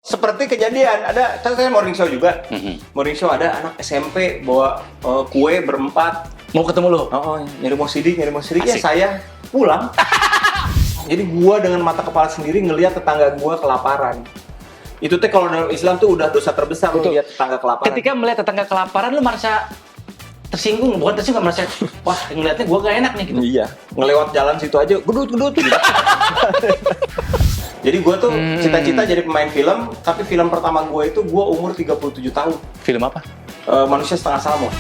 Seperti kejadian, ada, kan saya morning show juga. Morning show ada anak SMP bawa kue berempat. Mau ketemu lo? Nyari mau sidik. Ya Asik. saya pulang. Jadi gua dengan mata kepala sendiri ngelihat tetangga gua kelaparan. Itu teh kalau dalam Islam tuh udah dosa terbesar lu lihat tetangga kelaparan. Ketika melihat tetangga kelaparan, lu merasa tersinggung, bukan tersinggung, merasa wah ngeliatnya gua gak enak nih gitu. Iya, ngelewat jalan situ aja, gedut. Jadi gue tuh cita-cita jadi pemain film, tapi film pertama gue itu gue umur 37 tahun. Film apa? Manusia Setengah Salmon.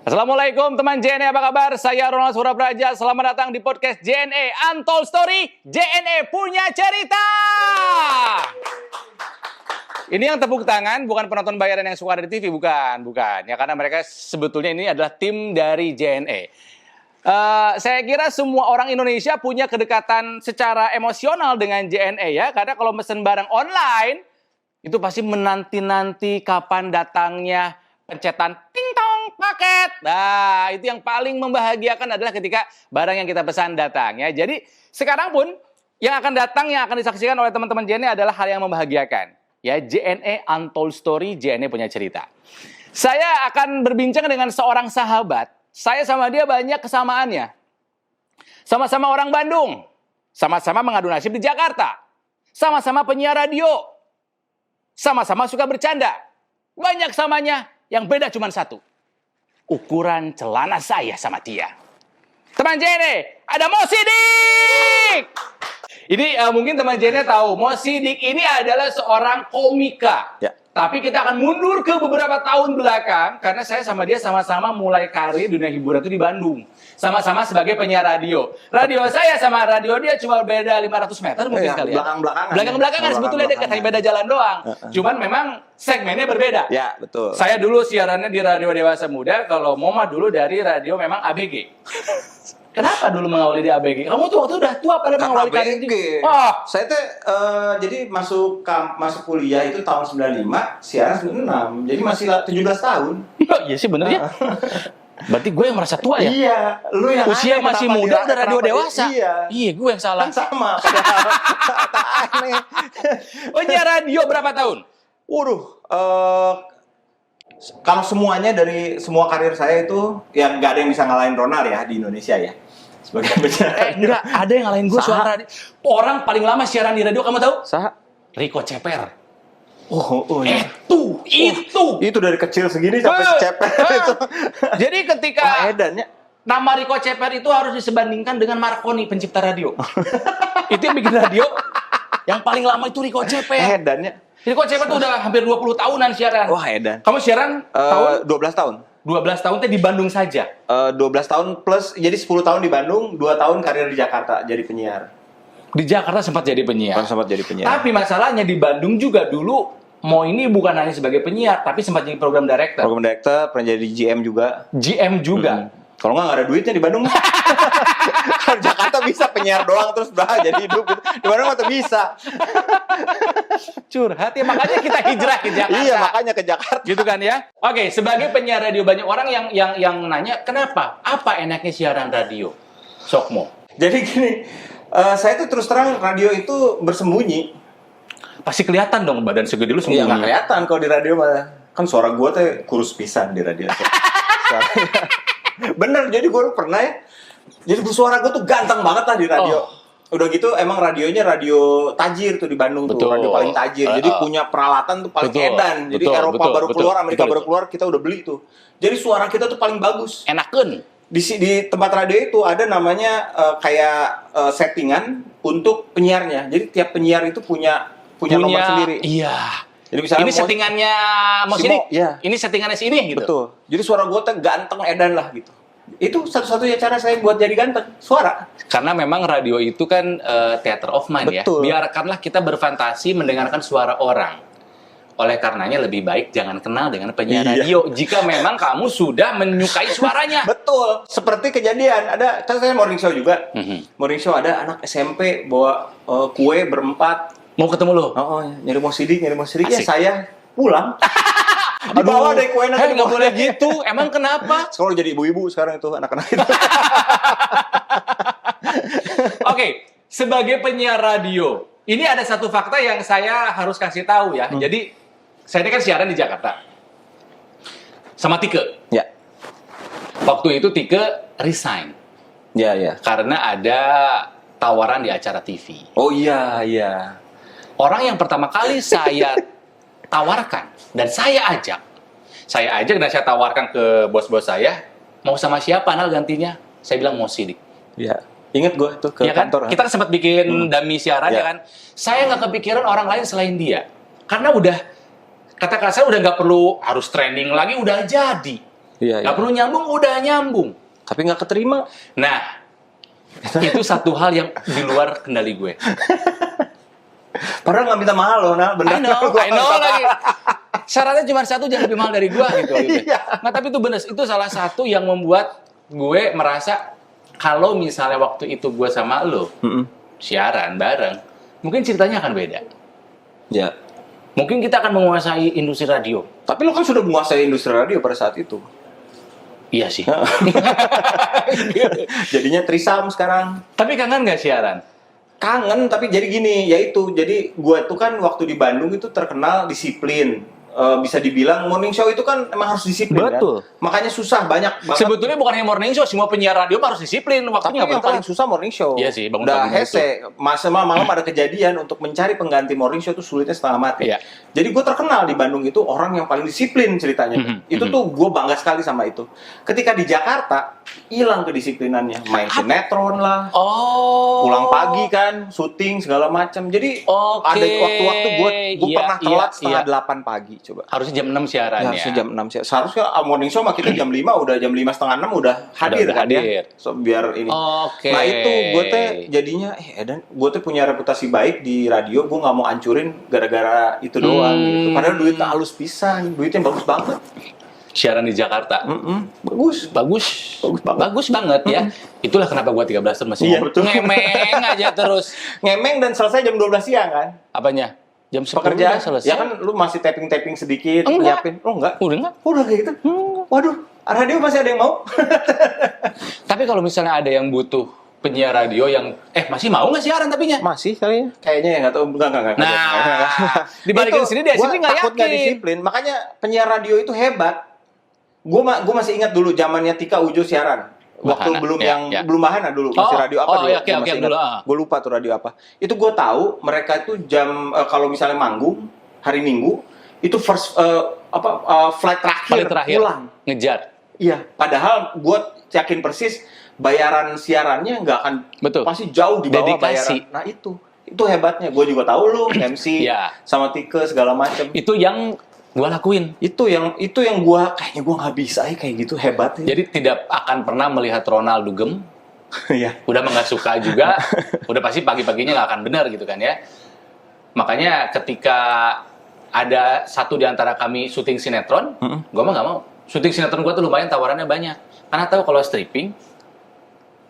Assalamualaikum teman JNE, apa kabar? Saya Ronald Surabraja, selamat datang di podcast JNE Untold Story, JNE punya cerita. Ini yang tepuk tangan bukan penonton bayaran yang suka ada di TV, bukan. Ya, karena mereka sebetulnya ini adalah tim dari JNE. Saya kira semua orang Indonesia punya kedekatan secara emosional dengan JNE ya, karena kalau mesen barang online, itu pasti menanti-nanti kapan datangnya pencetan ting-tong paket. Nah, itu yang paling membahagiakan adalah ketika barang yang kita pesan datang ya. Jadi sekarang pun yang akan datang, yang akan disaksikan oleh teman-teman JNE adalah hal yang membahagiakan. Ya, JNE Untold Story, JNE punya cerita. Saya akan berbincang dengan seorang sahabat. Saya sama dia banyak kesamaannya. Sama-sama orang Bandung. Sama-sama mengadu nasib di Jakarta. Sama-sama penyiar radio. Sama-sama suka bercanda. Banyak samanya. Yang beda cuma satu. Ukuran celana saya sama dia. Teman JNE, ada Mo Sidik! Ini mungkin teman JNE tahu, Mo Sidik ini adalah seorang komika. Ya. Tapi kita akan mundur ke beberapa tahun belakang, karena saya sama dia sama-sama mulai karir dunia hiburan itu di Bandung. Sama-sama sebagai penyiar radio. Radio saya sama radio dia cuma beda 500 meter mungkin kali ya. Belakang-belakangan sebetulnya dekat, hanya beda jalan doang. Cuman memang segmennya berbeda. Ya, betul. Saya dulu siarannya di Radio Dewasa Muda, kalau Moma dulu dari radio memang ABG. Kenapa dulu mengawali di ABG? Kamu tuh waktu udah tua pada mengawali karir ABG. Saya tuh jadi masuk kuliah itu tahun 95, siaran 96. Jadi masih 17 tahun. Iya sih bener ya. Berarti gue yang merasa tua ya? Iya, lu yang usia masih muda udah radio dewasa. Iya, gue yang salah. Kan sama, padahal aneh. Oh, nyiar radio berapa tahun? Kalau semuanya dari semua karir saya itu yang nggak ada yang bisa ngalahin Ronald ya di Indonesia ya. Sebagai penyiar. Enggak, ada yang ngalahin gue suara radio. Orang paling lama siaran di radio kamu tahu? Saha? Rico Ceper. Iya. Itu dari kecil segini sampai ceper itu. Jadi ketika edannya nama Rico Ceper itu harus disebandingkan dengan Marconi, pencipta radio. Itu yang bikin radio yang paling lama itu Rico Ceper. Edannya. Rico Ceper tuh udah hampir 20 tahunan siaran. Wah, edan. Kamu siaran tahun? 12 tahun. 12 tahun teh di Bandung saja. 12 tahun plus, jadi 10 tahun di Bandung, 2 tahun karir di Jakarta jadi penyiar. Di Jakarta sempat jadi penyiar. Tapi masalahnya di Bandung juga dulu Mo ini bukan hanya sebagai penyiar, tapi sempat jadi program director. Program director, pernah jadi GM juga. Kalau nggak ada duitnya di Bandung. Kalau di Jakarta bisa penyiar doang terus jadi hidup gitu. Di Bandung nggak bisa. Curhat ya, makanya kita hijrah ke Jakarta. Iya, makanya ke Jakarta. Gitu kan ya. Oke, sebagai penyiar radio banyak orang yang nanya, kenapa? Apa enaknya siaran radio? Sok Mo. Jadi gini, saya tuh terus terang radio itu bersembunyi. Pasti kelihatan dong badan segede lu sembunyi. Iya, nggak kelihatan kalau di radio malah. Kan suara gua tuh kurus pisan di radio. Bener, jadi gue pernah ya. Jadi suara gue tuh ganteng banget lah di radio. Udah gitu emang radionya radio tajir tuh di Bandung. Betul. Tuh radio paling tajir. Jadi punya peralatan tuh paling edan. Jadi Eropa baru keluar, Amerika baru keluar, kita udah beli tuh. Jadi suara kita tuh paling bagus. Enaken. Di tempat radio itu ada namanya kayak settingan untuk penyiarnya. Jadi tiap penyiar itu punya nomor sendiri. Iya. Jadi misalnya ini settingannya Mo Sidik. Iya. Ini settingannya si ini gitu. Betul. Jadi suara gue tuh ganteng edan lah gitu. Itu satu-satunya cara saya buat jadi ganteng, suara. Karena memang radio itu kan theater of mind. Betul. Ya. Biarkanlah kita berfantasi mendengarkan suara orang. Oleh karenanya lebih baik jangan kenal dengan penyiar radio jika memang kamu sudah menyukai suaranya. Betul. Seperti kejadian ada, kan saya morning show juga. Morning show ada anak SMP bawa kue berempat. Mau ketemu lo? Oh, nyari mau sidik ya Asik. saya pulang. Dibawa dari kue nanti. Nggak boleh gitu. Emang kenapa? Sekolah jadi ibu-ibu sekarang itu anak-anak itu. Oke, sebagai penyiar radio, ini ada satu fakta yang saya harus kasih tahu ya. Jadi saya ini kan siaran di Jakarta sama Tike. Ya. Waktu itu Tike resign Ya, ya. karena ada tawaran di acara TV. Oh iya, iya. Orang yang pertama kali saya tawarkan dan saya ajak dan saya tawarkan ke bos-bos saya, mau sama siapa Nal gantinya? Saya bilang mau Sidik. Iya. Ingat gue tuh ke Ya kan? kantor. Kita sempat bikin dummy siaran ya kan. Saya nggak kepikiran orang lain selain dia. Karena udah kata-kata saya udah nggak perlu harus training lagi, udah jadi. Iya, Nggak perlu nyambung, udah nyambung. Tapi nggak keterima. Nah, itu satu hal yang di luar kendali gue. Padahal nggak minta mahal loh, Nah. Bener. I know lagi. Syaratnya cuma satu, jangan lebih mahal dari gue gitu. Iya. Nah, tapi itu benar. Itu salah satu yang membuat gue merasa kalau misalnya waktu itu gue sama lo siaran bareng, mungkin ceritanya akan beda. Ya. Mungkin kita akan menguasai industri radio. Tapi lo kan sudah menguasai industri radio pada saat itu. Iya sih. Jadinya trisam sekarang. Tapi kangen nggak siaran? Kangen, tapi jadi gini, jadi gue tuh kan waktu di Bandung itu terkenal disiplin. Bisa dibilang morning show itu kan emang harus disiplin. Betul. Kan? Makanya susah banyak banget. Sebetulnya bukan hanya morning show, semua penyiar radio harus disiplin. Tapi Waktunya yang paling susah morning show. Iya sih, bangun Udah pagi hese, masa malam ada kejadian untuk mencari pengganti morning show itu sulitnya setengah mati. Iya. Jadi gue terkenal di Bandung itu orang yang paling disiplin ceritanya. Itu tuh gue bangga sekali sama itu. Ketika di Jakarta hilang kedisiplinannya, main sinetron lah, pulang pagi kan, syuting segala macam. Jadi ada waktu-waktu gue pernah telat setengah 8 pagi coba. Harusnya jam 6 siarannya. Ya, jam 6 siaran. Seharusnya morning show mah kita jam 5 udah jam 5 setengah 6 udah hadir kan ya. So, biar ini. Oke. Nah itu gue teh jadinya Edan, gue teh punya reputasi baik di radio, gue nggak mau hancurin gara-gara itu doang gitu. Padahal duitnya halus pisan, duitnya bagus banget. Siaran di Jakarta. Bagus banget. Bagus banget ya. Itulah kenapa gua 13 tahun masih Iya, betul. ngemeng aja terus. Ngemeng dan selesai jam 12 siang kan. Apanya? Jam 10 Pekerjaan udah selesai. ya kan lu masih tapping sedikit, Enggak. nyiapin. Oh enggak. Udah Kayak gitu. Waduh, radio masih ada yang mau? Tapi kalau misalnya ada yang butuh penyiar radio yang masih mau nggak siaran tapinya? Masih kayaknya. Kayaknya ya nggak tahu. Enggak. Nah, dibalikin sini dia sini nggak takut nggak yakin. disiplin. Makanya penyiar radio itu hebat. Gue masih ingat dulu zamannya Tika Ujo siaran. Waktu Bahana, belum Bahana dulu, masih radio apa dulu? Oke, dulu. Gue lupa tuh radio apa. Itu gue tahu mereka itu jam kalau misalnya manggung hari Minggu itu flight terakhir pulang. Ngejar. Iya, padahal gue yakin persis bayaran siarannya nggak akan pasti jauh di bawah Dedikasi. bayaran. Nah itu hebatnya. Gue juga tahu lu MC sama Tike segala macam. Itu yang gua lakuin. Itu yang gua kayaknya gua nggak bisa kayak gitu hebat. Jadi tidak akan pernah melihat Ronaldo dugem. Iya. Udah nggak suka juga. Udah pasti pagi-paginya nggak akan benar gitu kan ya. Makanya ketika ada satu di antara kami syuting sinetron, gua mah nggak mau. Syuting sinetron gua tuh lumayan tawarannya banyak. Karena tahu kalau stripping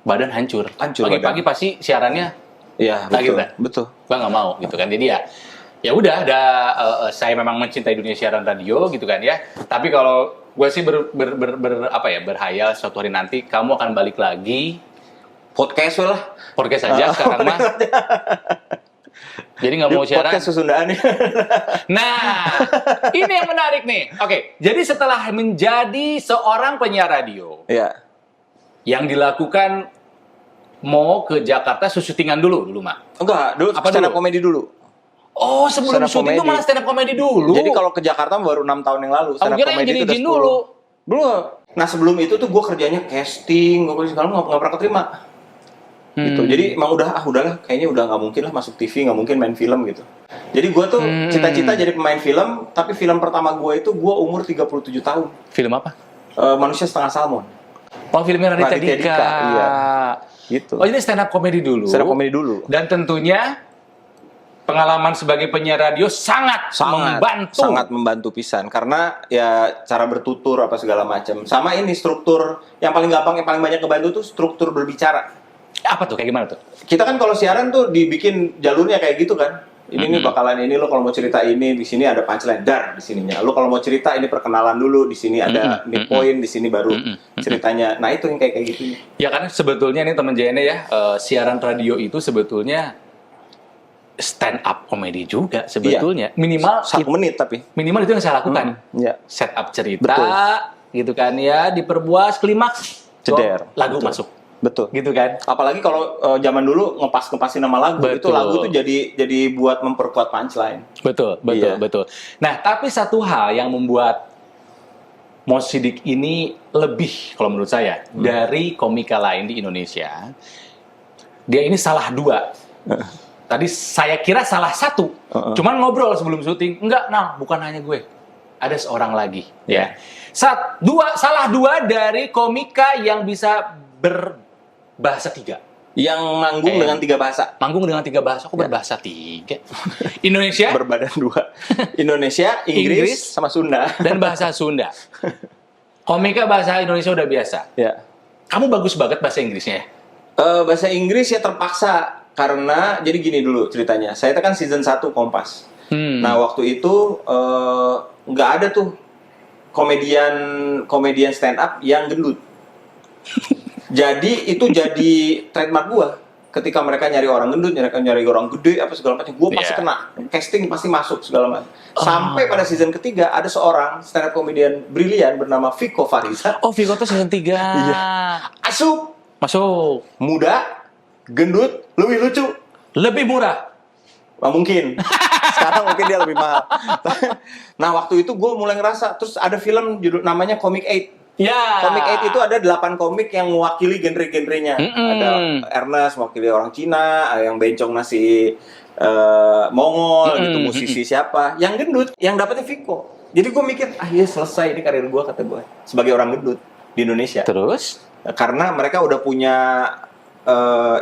badan hancur. Pagi-pagi pasti siarannya. Iya, betul. Gua nggak mau gitu kan. Jadi ya udah, saya memang mencintai dunia siaran radio gitu kan ya. Tapi kalau gue sih berhayal suatu hari nanti kamu akan balik lagi podcast lah. Podcast aja sekarang mah. Jadi nggak mau siaran. Podcast Sesundaan. Nah, ini yang menarik nih. Oke, jadi setelah menjadi seorang penyiar radio, yang dilakukan mau ke Jakarta syutingan dulu mah. Enggak, dulu stand up comedy dulu. Oh, sebelum syuting itu malah stand up comedy dulu. Jadi kalau ke Jakarta baru 6 tahun yang lalu. Stand up comedy itu udah dulu. Belum. Nah, sebelum itu tuh gue kerjanya casting, gue segala nggak pernah keterima. Gitu. Jadi emang udahlah, kayaknya udah nggak mungkin lah masuk TV, nggak mungkin main film gitu. Jadi gue tuh cita-cita jadi pemain film, tapi film pertama gue itu gue umur 37 tahun. Film apa? Manusia Setengah Salmon. Oh, filmnya Raditya Dika. Iya. Gitu. Oh, ini stand up comedy dulu. Stand up comedy dulu. Dan tentunya pengalaman sebagai penyiar radio sangat membantu pisan karena ya cara bertutur apa segala macam. Sama ini struktur yang paling gampang yang paling banyak kebantu tuh struktur berbicara. Apa tuh? Kayak gimana tuh? Kita kan kalau siaran tuh dibikin jalurnya kayak gitu kan. Ini nih bakalan ini lo kalau mau cerita ini di sini ada punchline dar di sininya. Lo kalau mau cerita ini perkenalan dulu di sini ada midpoint di sini baru ceritanya. Nah itu yang kayak gitu. Ya karena sebetulnya nih teman JNE ya siaran radio itu sebetulnya stand up comedy juga sebetulnya. Minimal 1 menit tapi. Minimal itu yang saya lakukan. Set up cerita gitu kan ya diperbuas klimaks jeder lagu masuk. Betul. Gitu kan. Apalagi kalau zaman dulu ngepasin nama lagu, itu lagu tuh jadi buat memperkuat punchline. Betul. Nah, tapi satu hal yang membuat Mo Sidik ini lebih kalau menurut saya dari komika lain di Indonesia. Dia ini salah 2. Tadi saya kira salah 1. Cuman ngobrol sebelum syuting, enggak, nah bukan hanya gue. Ada seorang lagi, ya. Salah 2 dari komika yang bisa berbahasa 3. Yang manggung dengan 3 bahasa. Manggung dengan 3 bahasa, kok berbahasa 3? Indonesia. Berbadan 2. Indonesia, Inggris, sama Sunda. Dan bahasa Sunda. Komika bahasa Indonesia udah biasa. Ya. Kamu bagus banget bahasa Inggrisnya. Bahasa Inggris ya terpaksa. Karena, jadi gini dulu ceritanya. Saya kan season 1 Kompas. Nah, waktu itu nggak ada tuh komedian stand up yang gendut. Jadi itu jadi trademark gua. Ketika mereka nyari orang gendut, nyari orang gede apa segala macam, gua pasti kena. Casting pasti masuk segala macam. Sampai pada season ketiga ada seorang stand up comedian brilian bernama Vico Fariza. Oh, Vico tuh season 3. Iya. Masuk. Muda, gendut, lebih lucu, lebih murah. Mungkin. Sekarang mungkin dia lebih mahal. Nah, waktu itu gua mulai ngerasa. Terus ada film judul namanya Comic 8. Ya. Comic 8 itu ada 8 komik yang mewakili genre-genrenya. Ada Ernest mewakili orang Cina, ada yang bencong nasi Mongol gitu, musisi siapa. Yang gendut, yang dapetnya Vico. Jadi gue mikir, iya selesai ini karir gue, kata gue. Sebagai orang gendut di Indonesia. Terus? Karena mereka udah punya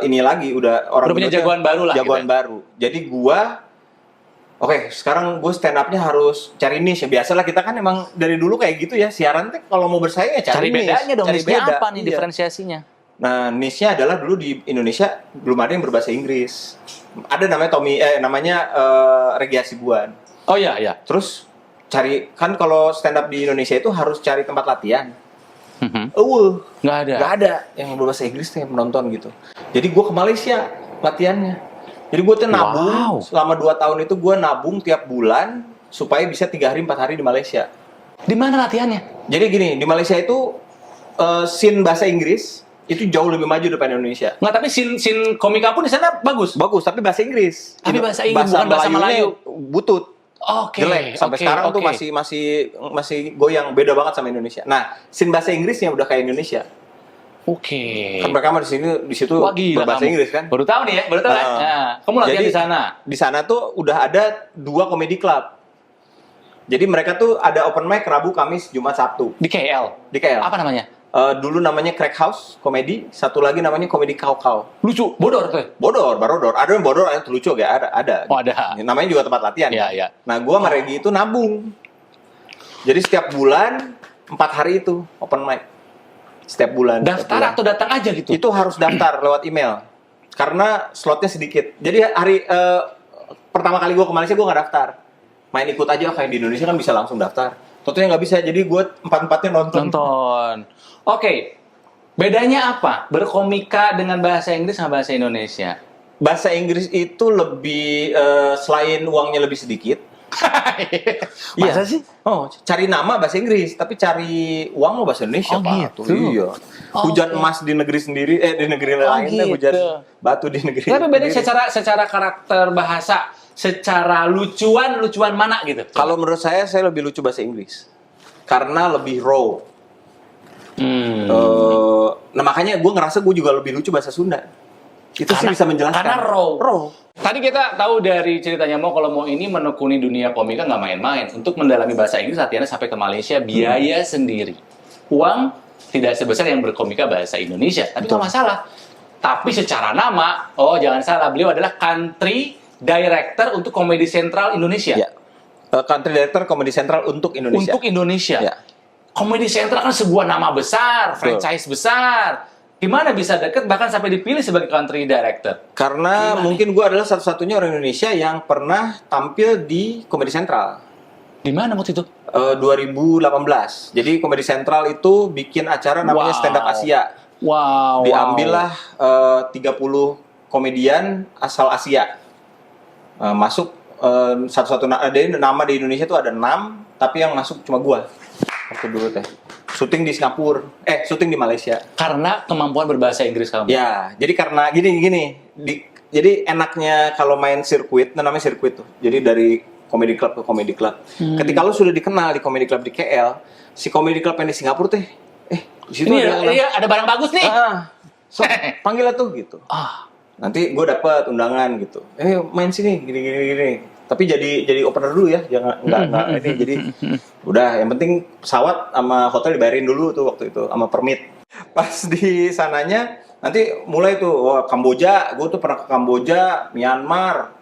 ini lagi, udah punya jagoan baru lah. Jagoan baru. Jadi gue oke, sekarang gue stand up-nya harus cari niche. Biasalah kita kan emang dari dulu kayak gitu ya. Siaran tuh kalau mau bersaing ya cari niche. Bedanya dong, cari niche-nya beda. apa nih diferensiasinya? Nah, niche-nya adalah dulu di Indonesia belum ada yang berbahasa Inggris. Ada namanya Regi Hasibuan. Oh iya. Terus cari, kan kalau stand up di Indonesia itu harus cari tempat latihan. Nggak ada yang berbahasa Inggris tuh yang menonton gitu. Jadi gue ke Malaysia latihannya. Jadi gue tuh nabung, selama 2 tahun itu gue nabung tiap bulan supaya bisa 3 hari 4 hari di Malaysia. Di mana latihannya? Jadi gini, di Malaysia itu scene bahasa Inggris itu jauh lebih maju daripada Indonesia. Nggak, tapi scene komika pun di sana bagus. Bagus, tapi bahasa Inggris. Tapi bahasa Inggris, bukan bahasa Melayu. Butut. Jelek. Sampai sekarang tuh masih goyang, beda banget sama Indonesia. Nah, scene bahasa Inggrisnya udah kayak Indonesia. Kan mereka mah di situ berbahasa Inggris kan. Baru tahu nih ya, Nah, kamu latihan di sana. Di sana tuh udah ada 2 comedy club. Jadi mereka tuh ada open mic Rabu, Kamis, Jumat, Sabtu. Di KL. Apa namanya? Dulu namanya Crack House Comedy, satu lagi namanya Komedi Kau. Lucu, bodor tuh. Barodor. Ada yang bodor, ada yang lucu gak? Ada. Oh, ada. Namanya juga tempat latihan. Iya. Nah, gua sama Regi itu nabung. Jadi setiap bulan 4 hari itu open mic. Setiap bulan. Daftar atau datang aja gitu? Itu harus daftar lewat email. Karena slotnya sedikit. Jadi hari pertama kali gue ke Malaysia gue nggak daftar. Main ikut aja kayak di Indonesia kan bisa langsung daftar. Tentunya nggak bisa. Jadi gue 4-4-nya nonton. Oke. Bedanya apa? Berkomika dengan bahasa Inggris sama bahasa Indonesia? Bahasa Inggris itu lebih selain uangnya lebih sedikit. Masa sih? Oh, cari nama bahasa Inggris, tapi cari uang mau bahasa Indonesia. Gitu. Iya. Hujan emas di negeri sendiri, di negeri lain, hujan batu di negeri. Tapi bedanya secara karakter bahasa, secara lucuan mana gitu? Kalau menurut saya lebih lucu bahasa Inggris, karena lebih raw. Nah makanya gue ngerasa gue juga lebih lucu bahasa Sunda. Itu sih bisa menjelaskan. Karena raw. Tadi kita tahu dari ceritanya kalau mau ini menekuni dunia komika nggak main-main. Untuk mendalami bahasa Inggris latihannya sampai ke Malaysia, biaya sendiri. Uang tidak sebesar yang berkomika bahasa Indonesia. Tapi itu masalah. Tapi secara nama, jangan salah, beliau adalah country director untuk Comedy Central Indonesia. Ya. Country Director Comedy Central untuk Indonesia. Untuk Indonesia. Ya. Comedy Central kan sebuah nama besar, franchise besar. Gimana bisa deket bahkan sampai dipilih sebagai country director? Karena mungkin gue adalah satu-satunya orang Indonesia yang pernah tampil di Comedy Central. Di mana waktu itu? 2018. Jadi Comedy Central itu bikin acara namanya Stand Up Asia. Wow. Diambillah 30 komedian asal Asia. Masuk satu-satu nama di Indonesia tuh ada 6, tapi yang masuk cuma gua. Waktu dulu teh. Syuting di Singapura, syuting di Malaysia. Karena kemampuan berbahasa Inggris kamu. Ya, jadi karena gini. Jadi enaknya kalau main sirkuit, namanya sirkuit tuh. Jadi dari comedy club ke comedy club. Ketika lu sudah dikenal di comedy club di KL, si comedy club yang di Singapura teh, di situ ada barang bagus nih. So, panggil lah tuh gitu. Nanti gue dapat undangan gitu. Main sini gini. Tapi jadi opener dulu ya, jangan enggak ini jadi udah yang penting pesawat sama hotel dibayarin dulu tuh waktu itu sama permit. Pas di sananya nanti mulai tuh Kamboja, gue tuh pernah ke Kamboja, Myanmar,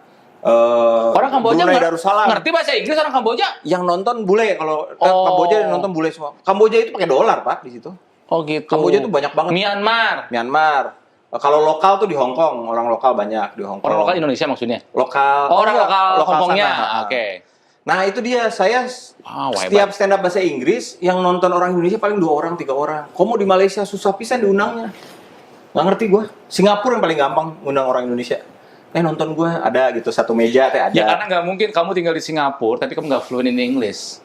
orang Kamboja Brunei Darussalam. Ngerti bahasa Inggris orang Kamboja? Yang nonton bule kalau Kamboja yang nonton bule semua. Kamboja itu pakai dolar, Pak, di situ. Oh gitu. Kamboja tuh banyak banget. Myanmar. Kalau lokal tuh di Hong Kong, orang lokal banyak di Hong Kong. Orang lokal Indonesia maksudnya? Lokal. Orang lokal Hongkongnya. Oke. Nah itu dia, saya setiap stand up bahasa Inggris yang nonton orang Indonesia paling 2 orang, 3 orang. Komo di Malaysia susah pisan diundangnya. Nggak ngerti gue. Singapura yang paling gampang undang orang Indonesia. Nonton gue ada gitu, satu meja teh ada. Ya karena nggak mungkin kamu tinggal di Singapura tapi kamu nggak fluent in English.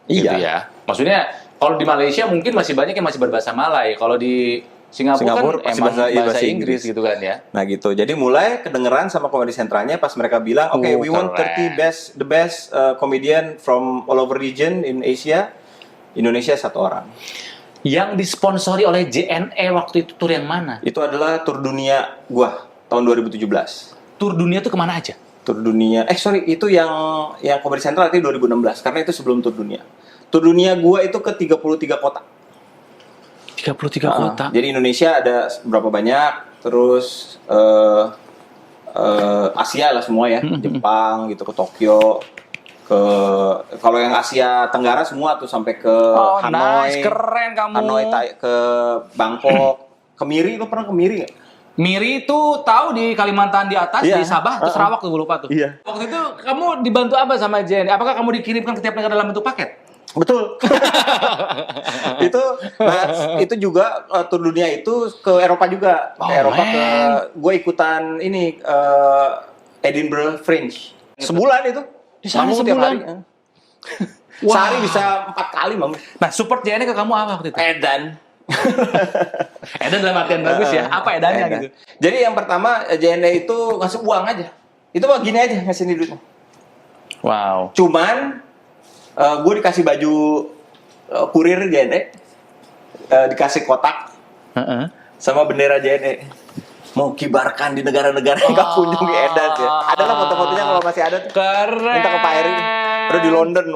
Iya. Gitu ya. Maksudnya kalau di Malaysia mungkin masih banyak yang masih berbahasa Malay. Kalau di Singapura kan emang bahasa Inggris gitu kan ya. Nah gitu. Jadi mulai kedengeran sama Comedy Centralnya pas mereka bilang, "Oke, we want 30 the best comedian from all over region in Asia." Indonesia 1 orang. Yang disponsori oleh JNE waktu itu tur yang mana? Itu adalah tur dunia gua tahun 2017. Tur dunia tuh kemana aja? Tur dunia, itu yang Comedy Central itu 2016 karena itu sebelum tur dunia. Tur dunia gua itu ke 33 kota. 33 kota. Jadi Indonesia ada berapa banyak, terus Asia lah semua ya, Jepang gitu, ke Tokyo, kalau yang Asia Tenggara semua tuh sampai ke Hanoi, nice, keren kamu. Hanoi, ke Bangkok, ke Miri, lo pernah ke Miri nggak? Miri itu tahu di Kalimantan di atas, di Sabah, terus Sarawak tuh gue lupa tuh. Iya. Waktu itu kamu dibantu apa sama JNE? Apakah kamu dikirimkan ke tiap negara dalam bentuk paket? Betul. itu juga tur dunia itu ke Eropa juga. Ke Eropa gue ikutan ini Edinburgh Fringe. Sebulan itu. Di sana Manggung tiap sebulan. hari. Sehari bisa 4 kali manggung. Nah, support JNE ke kamu apa waktu itu? Edan. Edan dalam artian bagus ya. Apa edannya gitu? Jadi yang pertama JNE itu ngasih uang aja. Itu mah gini aja ngasih duitnya. Wow. Cuman gue dikasih baju kurir JNE, dikasih kotak sama bendera JNE. Mau kibarkan di negara-negara yang gak kunjungi Edan ya. Adalah foto-fotonya kalau masih ada. Keren. Minta ke Pak Eri. Terus di London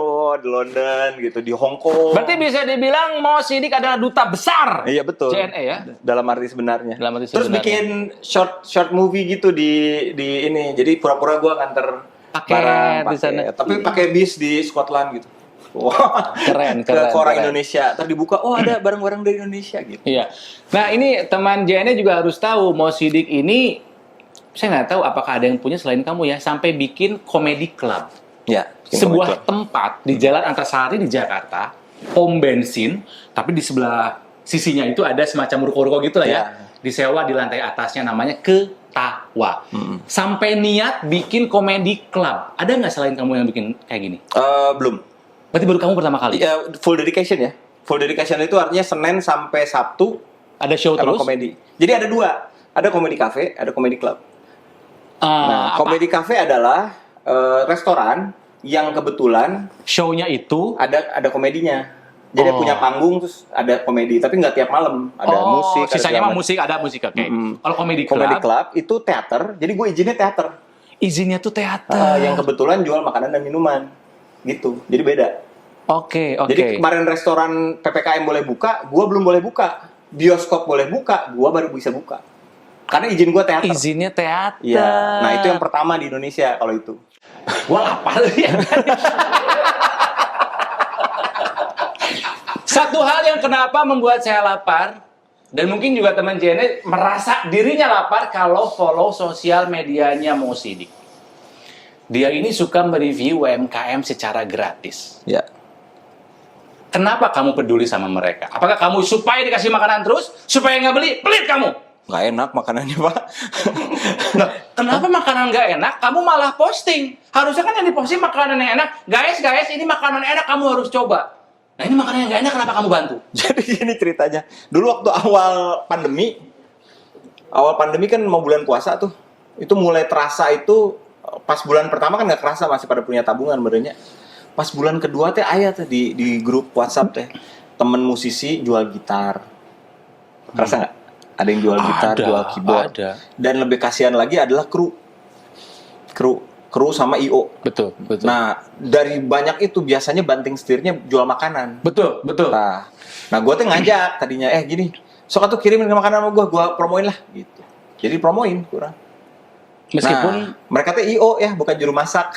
gitu, di Hong Kong. Berarti bisa dibilang Mo Sidik adalah duta besar. Iya betul. JNE ya. Dalam arti sebenarnya. Dalam arti Terus sebenarnya. bikin short movie gitu di ini. Jadi pura-pura gue nganter Paket di sana. Tapi pakai bis di Scotland gitu. Wah, keren. Ke orang Indonesia. Terus dibuka, ada barang-barang dari Indonesia gitu. Iya. Nah ini teman JNE juga harus tahu Mo Sidik ini, saya nggak tahu apakah ada yang punya selain kamu ya, sampai bikin comedy club. Ya. Sebuah tempat di Jalan Antasari di Jakarta, pom bensin, tapi di sebelah sisinya itu ada semacam ruko-ruko gitu lah ya. Disewa di lantai atasnya, namanya Ketawa. Sampai niat bikin comedy club. Ada nggak selain kamu yang bikin kayak gini? Belum. Berarti baru kamu pertama kali? Ya, full dedication ya. Full dedication itu artinya Senin sampai Sabtu ada show terus? Komedi. Jadi ada 2. Ada comedy cafe, ada comedy club. Comedy cafe adalah restoran yang kebetulan show-nya itu ada komedinya. Jadi punya panggung terus ada komedi, tapi nggak tiap malam. Ada musik. Sisanya mah musik, ada musik. Oke. Kalau comedy club itu teater. Jadi gue izinnya teater. Izinnya tuh teater. Yang kebetulan jual makanan dan minuman. Gitu. Jadi beda. Oke. Jadi kemarin restoran PPKM boleh buka, gue belum boleh buka. Bioskop boleh buka, gue baru bisa buka. Karena izin gue teater. Izinnya teater. Iya. Nah, itu yang pertama di Indonesia kalau itu. Gua lapar ya. Satu hal yang kenapa membuat saya lapar, dan mungkin juga teman JNE merasa dirinya lapar kalau follow sosial medianya Mo Sidik. Dia ini suka mereview UMKM secara gratis. Ya. Kenapa kamu peduli sama mereka? Apakah kamu supaya dikasih makanan terus, supaya nggak beli, pelit kamu? Nggak enak makanannya, Pak. Nah, kenapa makanan nggak enak, kamu malah posting? Harusnya kan yang diposting makanan yang enak. Guys, ini makanan enak, kamu harus coba. Nah, ini makanan yang nggak enak, kenapa kamu bantu? Jadi gini ceritanya. Dulu waktu awal pandemi kan mau bulan puasa tuh. Itu mulai terasa itu, pas bulan pertama kan nggak kerasa, masih pada punya tabungan berenya. Pas bulan kedua teh aya tuh di grup WhatsApp teh. Temen musisi jual gitar. Kerasa nggak? Ada yang jual gitar, jual keyboard. Ada. Dan lebih kasihan lagi adalah kru sama IO. Betul. Nah, dari banyak itu biasanya banting setirnya jual makanan. Betul. Nah gue tuh ngajak tadinya, gini, sok atuh kirimin makanan sama gue promoin lah gitu. Jadi promoin kurang. Meskipun mereka tuh IO ya, bukan juru masak.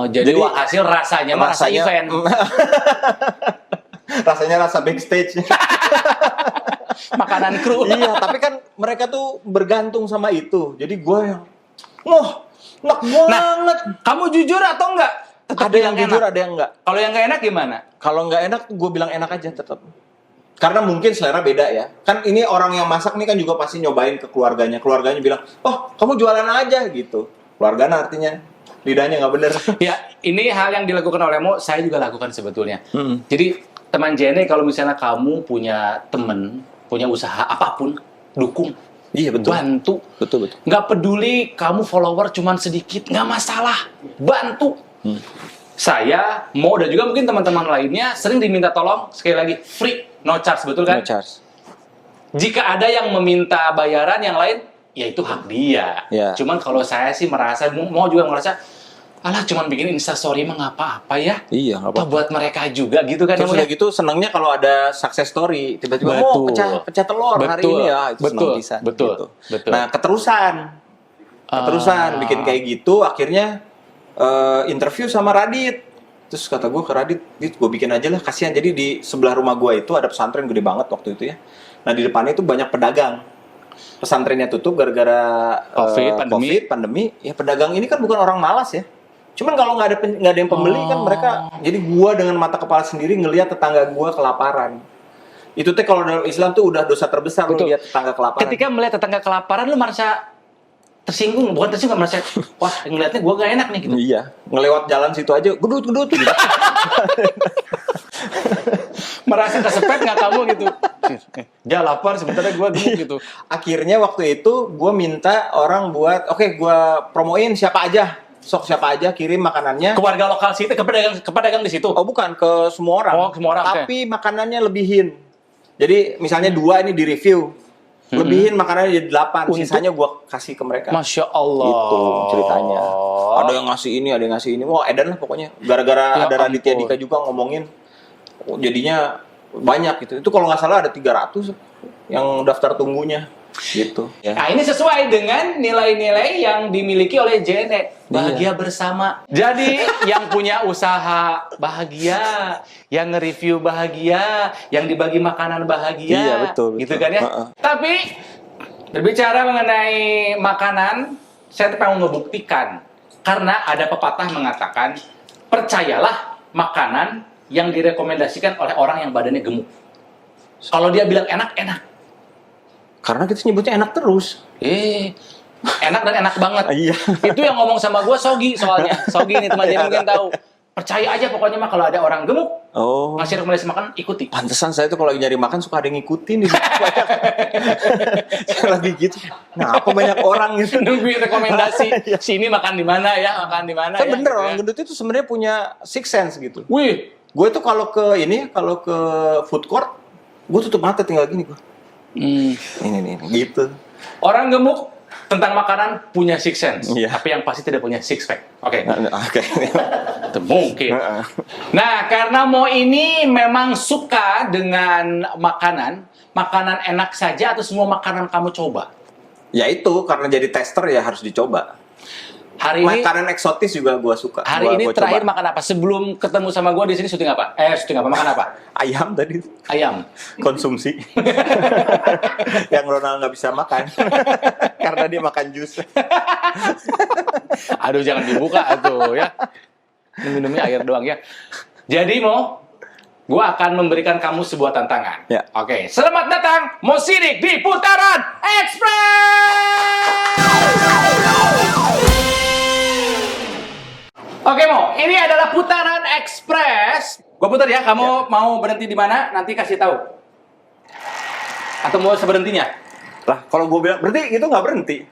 Jadi hasil rasanya rasa event. Rasanya rasa backstage. Makanan kru. Iya, tapi kan mereka tuh bergantung sama itu. Jadi gue yang, enak banget. Kamu jujur atau enggak? Tetap Ada yang jujur, enak. ada yang enggak. Kalau yang enggak enak gimana? Kalau nggak enak, gue bilang enak aja tetap. Karena mungkin selera beda ya. Kan ini orang yang masak nih kan juga pasti nyobain ke keluarganya. Keluarganya bilang, kamu jualan aja gitu. Keluarganya artinya lidahnya nggak bener. Ya, ini hal yang dilakukan oleh Mo, saya juga lakukan sebetulnya. Jadi, teman JNE kalau misalnya kamu punya temen, punya usaha apapun, dukung. Iya betul. Bantu. Betul. Nggak peduli kamu follower cuman sedikit, nggak masalah. Bantu. Saya, Mo, dan juga mungkin teman-teman lainnya sering diminta tolong, sekali lagi, free, no charge, betul kan? No charge. Jika ada yang meminta bayaran yang lain, ya itu hak dia. Ya. Cuman kalau saya sih merasa, Mo juga merasa, alah cuman bikin instastory mah nggak apa-apa ya. Iya, nggak Atau apa-apa. buat mereka juga gitu kan. Terus ya, udah gitu senangnya kalau ada success story. Tiba-tiba, Betul. pecah telur hari Betul. ini ya. Itu Betul. senang pisan, Betul. gitu. Betul. Nah, keterusan bikin kayak gitu. Akhirnya interview sama Radit. Terus kata gue ke Radit, gue bikin aja lah, kasihan. Jadi di sebelah rumah gue itu ada pesantren gede banget waktu itu ya. Nah di depannya itu banyak pedagang. Pesantrennya tutup gara-gara pandemi. Ya pedagang ini kan bukan orang malas ya. Cuman kalau nggak ada yang pembeli kan mereka. Jadi gue dengan mata kepala sendiri ngelihat tetangga gue kelaparan. Itu teh kalau dalam Islam tuh udah dosa terbesar lu lihat tetangga kelaparan. Ketika melihat tetangga kelaparan, lu merasa tersinggung, bukan tersinggung, merasa wah ngeliatnya gue gak enak nih gitu. Iya, ngelewat jalan situ aja, gedut gitu. Merasa kesepet nggak kamu gitu? Dia lapar, sebenarnya gue gemuk gitu. Akhirnya waktu itu gue minta orang buat, gue promoin siapa aja kirim makanannya. Ke warga lokal situ, ke pedagang di situ. Oh bukan, ke semua orang. Oh, semua orang. Tapi makanannya lebihin. Jadi misalnya 2 ini di review. Lebihin makanannya jadi 8, sisanya gue kasih ke mereka. Masya Allah. Itu ceritanya. Ada yang ngasih ini. Wah, edan lah pokoknya. Gara-gara Ya ada Raditya ampun. Dika juga ngomongin, jadinya banyak gitu. Itu kalau nggak salah ada 300 yang daftar tunggunya. Gitu. Ya. Nah, ini sesuai dengan nilai-nilai yang dimiliki oleh JNE. Bahagia bersama. Jadi, yang punya usaha bahagia, yang nge-review bahagia, yang dibagi makanan bahagia. Iya, betul. Gitu kan ya? Tapi, berbicara mengenai makanan, saya mau ngebuktikan. Karena ada pepatah mengatakan, percayalah makanan yang direkomendasikan oleh orang yang badannya gemuk. Kalau dia bilang enak, enak. Karena kita nyebutnya enak terus. Enak dan enak banget. Iya. Itu yang ngomong sama gue Sogi soalnya. Sogi nih teman jadi mungkin tahu. Percaya aja pokoknya mah kalau ada orang gemuk ngasih rekomendasi makan, ikuti. Pantesan saya tuh kalau lagi nyari makan suka ada yang ngikutin nih. Saya lagi gitu. Nah, apa banyak orang gitu Nungguin rekomendasi. Sini makan di mana ya, makan di mana kan ya. bener gitu orang ya. gendut itu sebenarnya punya six sense gitu. Wih, Gue tuh kalau ke food court, gue tutup mata tinggal gini gue. Ini gitu. orang gemuk tentang makanan punya six sense, Iya. tapi yang pasti tidak punya six pack. Oke. Oke. Itu mungkin. Nah, karena Mo ini memang suka dengan makanan, makanan enak saja atau semua makanan kamu coba? Ya itu, karena jadi tester ya harus dicoba. Hari ini Makanan eksotis juga gua suka. hari ini Gua terakhir coba. makan apa? Sebelum ketemu sama gua di sini syuting apa? Syuting apa? Makan apa? Ayam tadi Ayam. konsumsi. Yang Ronald nggak bisa makan karena dia makan jus. Aduh, jangan dibuka tuh ya. Minumnya air doang ya. Jadi gua akan memberikan kamu sebuah tantangan. Ya. Oke, selamat datang Mo Sidik di Putaran Express. Oke Mo, ini adalah Putaran Express. Gua putar ya, kamu mau berhenti di mana? Nanti kasih tahu. Atau mau seberhentinya? Lah, kalau gue bilang berhenti, itu nggak berhenti.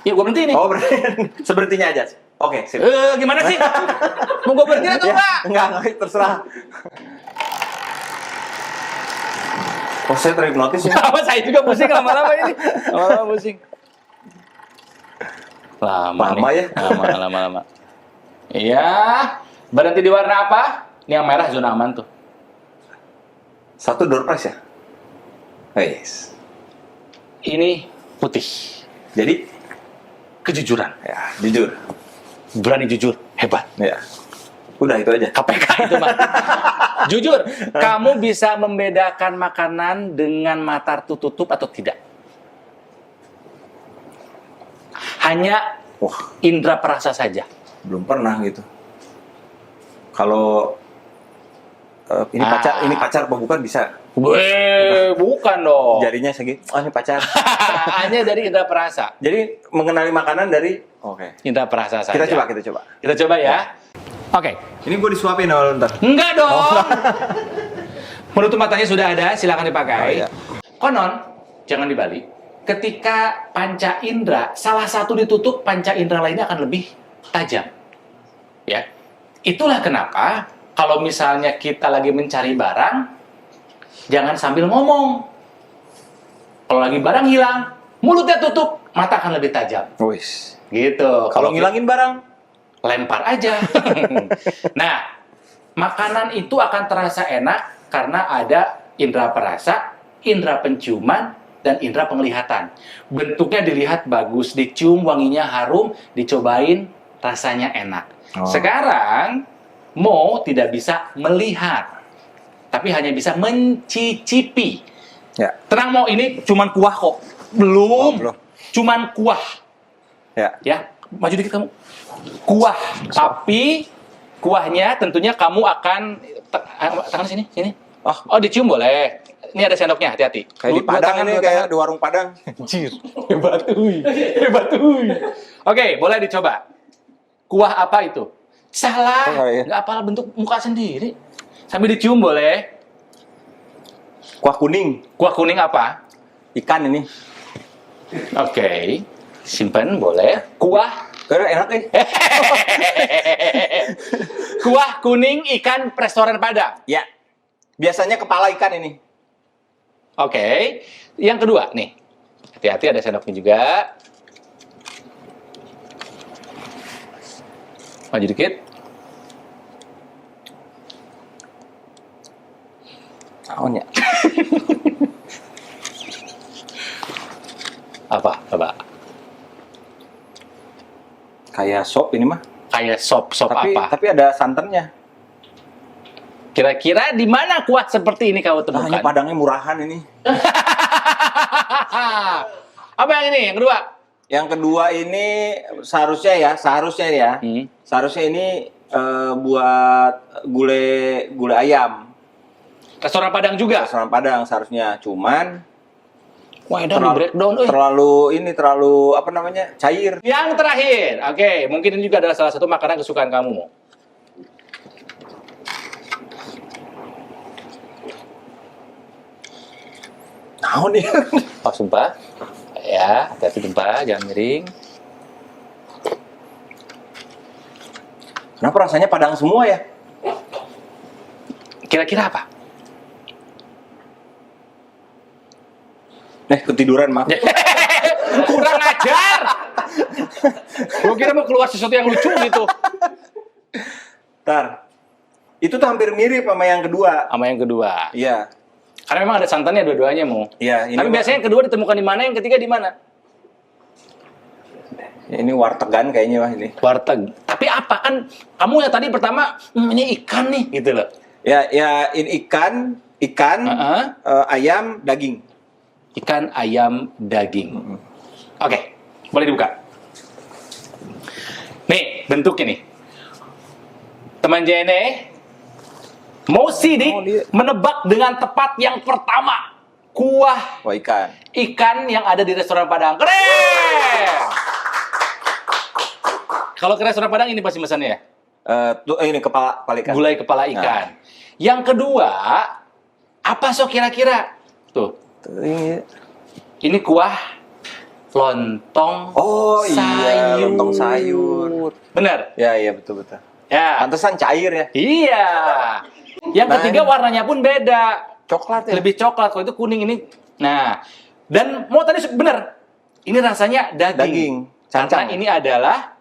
Ya, gua berhenti nih. Oh, berhenti. Seberhentinya aja. Oke, sip. Gimana sih? Mau gua berhenti atau enggak? Enggak, terserah. Oh, saya terhipnotis ya. Apa saya juga pusing lama-lama ini. Lama-lama pusing. Lama nih. ya? Lama. Iya. Berhenti di warna apa? Ini yang merah zona aman tuh. Satu door prize ya? Yes. Ini putih. Jadi, Kejujuran. ya, jujur. Berani jujur. Hebat. Ya. Udah itu aja. KPK itu mah. Jujur, kamu bisa membedakan makanan dengan mata tertutup atau tidak? Hanya Wah, indera perasa saja. belum pernah gitu. Kalau ini pacar apa bukan bisa. Bukan dong. Jarinya segi. Oh, ini pacar. Hanya dari indera perasa. Jadi mengenali makanan dari Oke. Indera perasa saja. Kita coba. Kita coba ya. Oke. Ini gue disuapin awal ntar. Enggak dong. Penutup matanya sudah ada, silakan dipakai. Oh, iya. Konon, jangan dibalik. Ketika panca indera, salah satu ditutup, panca indera lainnya akan lebih tajam. Ya. Itulah kenapa kalau misalnya kita lagi mencari barang, jangan sambil ngomong. Kalau lagi barang hilang, mulutnya tutup, mata akan lebih tajam. Wis. Gitu. Kalau ngilangin barang, lempar aja. Nah, makanan itu akan terasa enak karena ada indera perasa, indera penciuman, dan indera penglihatan. Bentuknya dilihat bagus, dicium wanginya harum, dicobain rasanya enak. Oh. Sekarang, Mo tidak bisa melihat, tapi hanya bisa mencicipi. ya. Tenang Mo, ini cuman kuah kok. Belum. Oh, belum. Cuman kuah. Ya, maju dikit kamu. Kuah, tapi kuahnya tentunya kamu akan tangan sini. Oh, dicium boleh. Ini ada sendoknya, hati-hati. Kayak di Padang ini, kayak di warung Padang. Anjir, hebat uy. Oke, boleh dicoba. Kuah apa itu? Salah, Oh, iya. nggak hafal bentuk muka sendiri. Sambil dicium boleh. Kuah kuning. Kuah kuning apa? Ikan ini. Oke, simpen boleh. Kuah Karena enak nih. kuah kuning ikan restoran Padang. Ya. Biasanya kepala ikan ini. Oke, yang kedua nih, hati-hati ada sendoknya juga. Maju dikit. Naon ya? Apa? Kayak sop ini mah. Kayak sop apa? Tapi ada santannya. Kira-kira di mana kuah seperti ini kau Nah, ini temukan? Padangnya murahan ini. Apa yang ini? Yang kedua? Yang kedua ini seharusnya ya. Seharusnya ini buat gulai ayam. Restoran Padang juga? Restoran Padang seharusnya. Cuman Wah, edan di breakdown. terlalu apa namanya? Cair. Yang terakhir, oke, mungkin ini juga adalah salah satu makanan kesukaan kamu. Mo. Naon nih? Oh, sumpah. Ya, hati-hati tumpah, jangan miring. Kenapa rasanya Padang semua ya? Kira-kira apa? Ketiduran maaf. Kurang ajar. Gue kira mau keluar sesuatu yang lucu gitu. Ntar. Itu tuh hampir mirip sama yang kedua. Sama yang kedua. Iya. Karena memang ada santannya dua-duanya, Mo. Iya, ini Tapi biasanya yang kedua ditemukan di mana, yang ketiga di mana? ini wartegan kayaknya Wah ini. Warteg. Tapi apa kan kamu yang tadi pertama ini ikan nih gitu loh. Ya, ini ikan, ayam, daging. Ikan, ayam, daging. Oke, boleh dibuka. Nih, bentuknya nih. Teman JNE mau sidik menebak dengan tepat yang pertama. Kuah ikan yang ada di restoran Padang. Keren! Kalau ke restoran Padang ini pasti mesannya ya? Ini kepala ikan. Gulai kepala ikan. Nah. Yang kedua, apa sok kira-kira? Tuh. Ini kuah lontong sayur. Iya, lontong sayur. Benar? Ya, iya betul. Ya. Pantesan cair ya. Iya. Yang ketiga warnanya pun beda. Coklat ya? Lebih coklat, kalau itu kuning ini. Nah, dan mau tadi benar. Ini rasanya daging. Karena ini adalah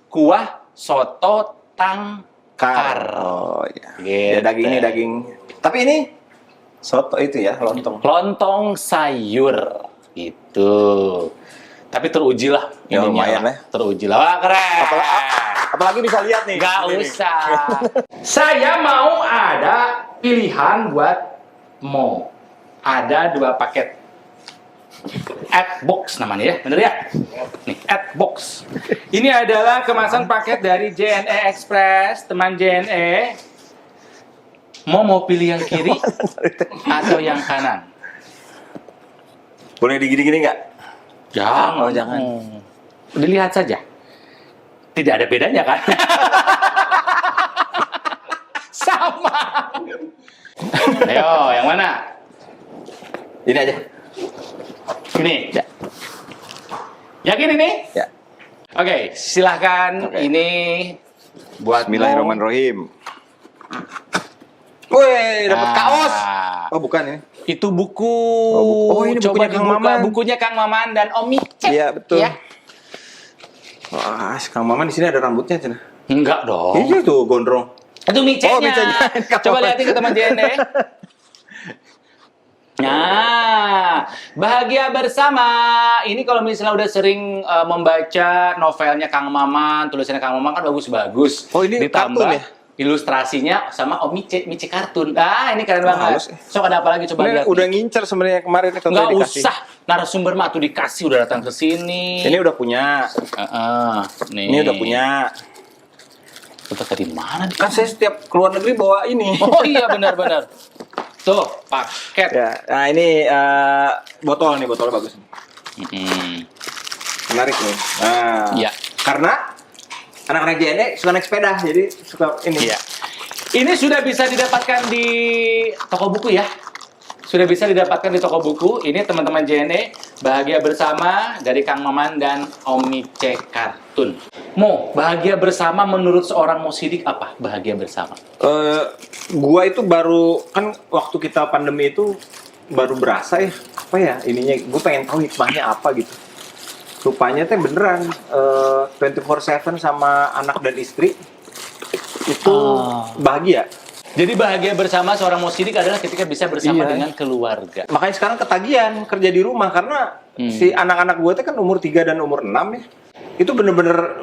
kuah soto tangkar. Oh iya. Gitu. Ya daging ini daging. Tapi ini soto itu ya, lontong. Lontong sayur. Itu. Tapi teruji lah. Ya lumayan lah. Teruji lah. Wah, keren. Apalagi bisa lihat nih. Gak usah. Saya mau ada pilihan buat Mo. Ada 2 paket. Adbox namanya ya, bener ya? Nih, Adbox. Ini adalah kemasan paket dari JNE Express, teman JNE. Mau pilih yang kiri atau yang kanan? Boleh digini-gini nggak? Jangan. Jangan. Dilihat saja. Tidak ada bedanya kan? Sama. Ayo, yang mana? Ini aja. Ini. Ya. Yakin ini? Ya. Oke, silahkan. Ini buat Bismillahirrahmanirrahim. Wih, dapat kaos. Oh, bukan ini. Itu buku. Oh, ini coba bukunya Kang dibuka. Maman. Bukunya Kang Maman dan Om Micet. Iya, betul. Ya. Wah, Kang Maman di sini ada rambutnya, Cina. Enggak dong. Iya tuh, gondrong. Itu micetnya. Oh, micetnya. Coba lihatin ke teman JNE. Nah, bahagia bersama. Ini kalau misalnya udah sering membaca novelnya Kang Maman, tulisannya Kang Maman kan bagus-bagus. Oh, ini ditambah kartun ya? Ilustrasinya sama Om Mice kartun. Ah, ini keren banget. halus ya. Sok ada apa lagi coba lihat. Udah ngincer sebenarnya kemarin kalau Nggak dikasih. usah. Narasumber mah tuh dikasih udah datang ke sini. Ini udah punya. Nih. Ini udah punya. Itu tadi mana? Kan saya setiap keluar negeri bawa ini. Oh iya benar-benar. Tuh, paket. Ya, nah ini botolnya bagus. Menarik nih. Nah, Iya. karena anak-anak JNE suka naik sepeda, jadi suka ini. Iya. Ini sudah bisa didapatkan di toko buku ya. Sudah bisa didapatkan di toko buku. Ini teman-teman JNE bahagia bersama dari Kang Maman dan Om Mice Kartun. Mo, bahagia bersama menurut seorang Mo Sidik apa? Bahagia bersama. Gua itu baru kan waktu kita pandemi itu baru berasa ya apa ya ininya. Gue pengen tahu hikmahnya apa gitu. Rupanya teh beneran 24/7 sama anak dan istri itu bahagia. Jadi bahagia bersama seorang Mo Sidik adalah ketika bisa bersama dengan keluarga. Makanya sekarang ketagihan kerja di rumah karena si anak-anak gue teh kan umur 3 dan umur 6 ya. Itu bener-bener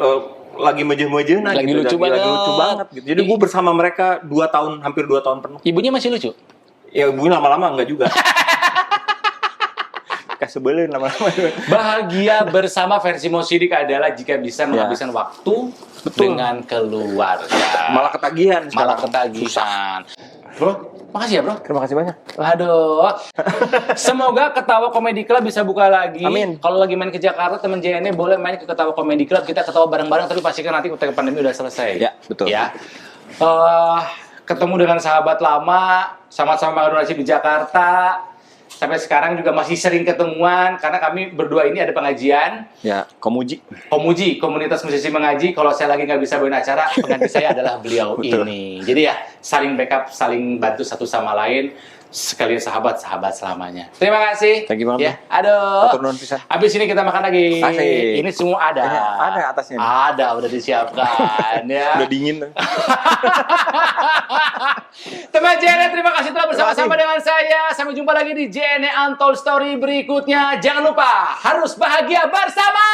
lagi mejeh-mejeh Lagi gitu. lucu Lagi lucu banget gitu. Jadi gue bersama mereka 2 tahun, hampir 2 tahun penuh. Ibunya masih lucu? Ya ibunya lama-lama enggak juga. Sebelin lama-lama. Bahagia bersama versi Mo Sidik adalah jika bisa menghabiskan waktu dengan keluarga. Malah ketagihan sekarang. Malah ketagihan. Bro, makasih ya bro. Terima kasih banyak. Waduh. Semoga Ketawa Comedy Club bisa buka lagi. Amin. Kalau lagi main ke Jakarta, teman JNE boleh main ke Ketawa Comedy Club. Kita ketawa bareng-bareng, tapi pastikan nanti ketika pandemi udah selesai. Ya, betul. Ya. Ketemu dengan sahabat lama, sama-sama durasi di Jakarta. Sampai sekarang juga masih sering ketemuan karena kami berdua ini ada pengajian. Ya, Komuji. Komuji, komunitas musisi mengaji. Kalau saya lagi nggak bisa bawain acara, pengganti saya adalah beliau ini. Jadi ya, saling backup, saling bantu satu sama lain. sekalian sahabat selamanya. Terima kasih. Thank you banget. Ya, aduh. Atur nuhun pisan. Habis ini kita makan lagi. Asik. Ini semua ada. Ada atasnya. Ada, udah disiapkan ya. Udah dingin. Teman JNE, terima kasih telah bersama-sama dengan saya. Sampai jumpa lagi di JNE Untold Story berikutnya. Jangan lupa, harus bahagia bersama.